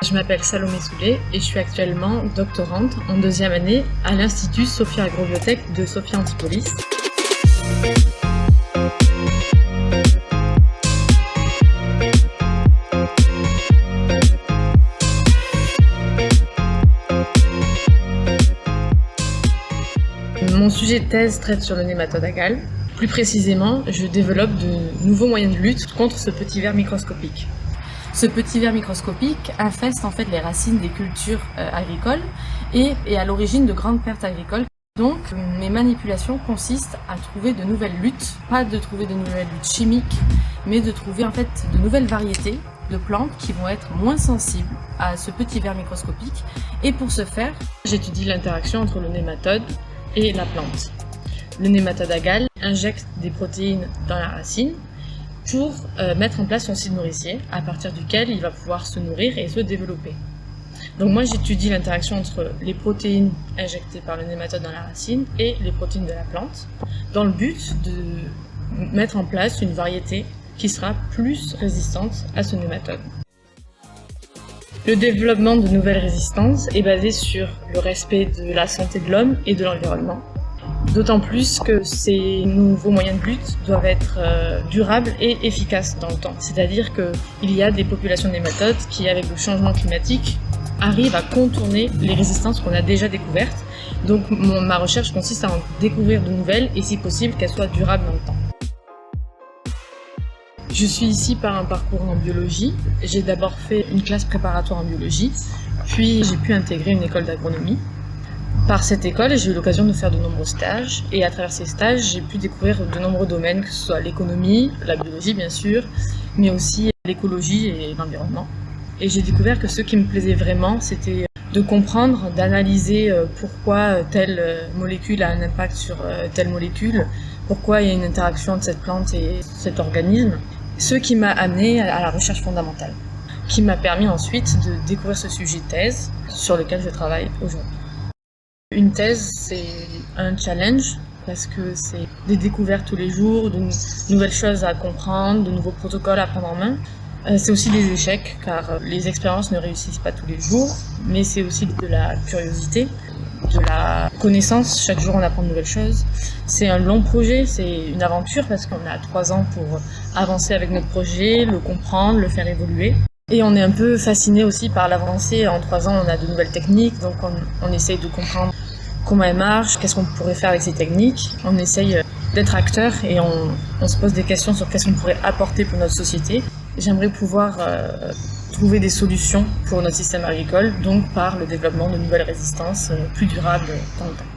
Je m'appelle Salomé Soulet et je suis actuellement doctorante en 2e année à l'Institut Sophia Agrobiotech de Sophia Antipolis. Mon sujet de thèse traite sur le nématode à gale. Plus précisément, je développe de nouveaux moyens de lutte contre ce petit ver microscopique. Ce petit ver microscopique infeste en fait les racines des cultures agricoles et est à l'origine de grandes pertes agricoles. Donc mes manipulations consistent à trouver de nouvelles luttes, pas de trouver de nouvelles luttes chimiques, mais de trouver en fait de nouvelles variétés de plantes qui vont être moins sensibles à ce petit ver microscopique. Et pour ce faire, j'étudie l'interaction entre le nématode et la plante. Le nématode à gale injecte des protéines dans la racine pour mettre en place son site nourricier, à partir duquel il va pouvoir se nourrir et se développer. Donc moi j'étudie l'interaction entre les protéines injectées par le nématode dans la racine et les protéines de la plante, dans le but de mettre en place une variété qui sera plus résistante à ce nématode. Le développement de nouvelles résistances est basé sur le respect de la santé de l'homme et de l'environnement. D'autant plus que ces nouveaux moyens de lutte doivent être durables et efficaces dans le temps. C'est-à-dire qu'il y a des populations de nématodes qui, avec le changement climatique, arrivent à contourner les résistances qu'on a déjà découvertes. Donc ma recherche consiste à en découvrir de nouvelles et si possible qu'elles soient durables dans le temps. Je suis ici par un parcours en biologie. J'ai d'abord fait une classe préparatoire en biologie, puis j'ai pu intégrer une école d'agronomie. Par cette école, j'ai eu l'occasion de faire de nombreux stages et à travers ces stages, j'ai pu découvrir de nombreux domaines, que ce soit l'économie, la biologie bien sûr, mais aussi l'écologie et l'environnement. Et j'ai découvert que ce qui me plaisait vraiment, c'était de comprendre, d'analyser pourquoi telle molécule a un impact sur telle molécule, pourquoi il y a une interaction entre cette plante et cet organisme, ce qui m'a amené à la recherche fondamentale, qui m'a permis ensuite de découvrir ce sujet de thèse sur lequel je travaille aujourd'hui. Une thèse, c'est un challenge parce que c'est des découvertes tous les jours, de nouvelles choses à comprendre, de nouveaux protocoles à prendre en main. C'est aussi des échecs car les expériences ne réussissent pas tous les jours, mais c'est aussi de la curiosité, de la connaissance. Chaque jour on apprend de nouvelles choses. C'est un long projet, c'est une aventure parce qu'on a 3 ans pour avancer avec notre projet, le comprendre, le faire évoluer. Et on est un peu fasciné aussi par l'avancée. En 3 ans, on a de nouvelles techniques, donc on essaye de comprendre comment elles marchent, qu'est-ce qu'on pourrait faire avec ces techniques. On essaye d'être acteur et on se pose des questions sur qu'est-ce qu'on pourrait apporter pour notre société. J'aimerais pouvoir trouver des solutions pour notre système agricole, donc par le développement de nouvelles résistances plus durables dans le temps.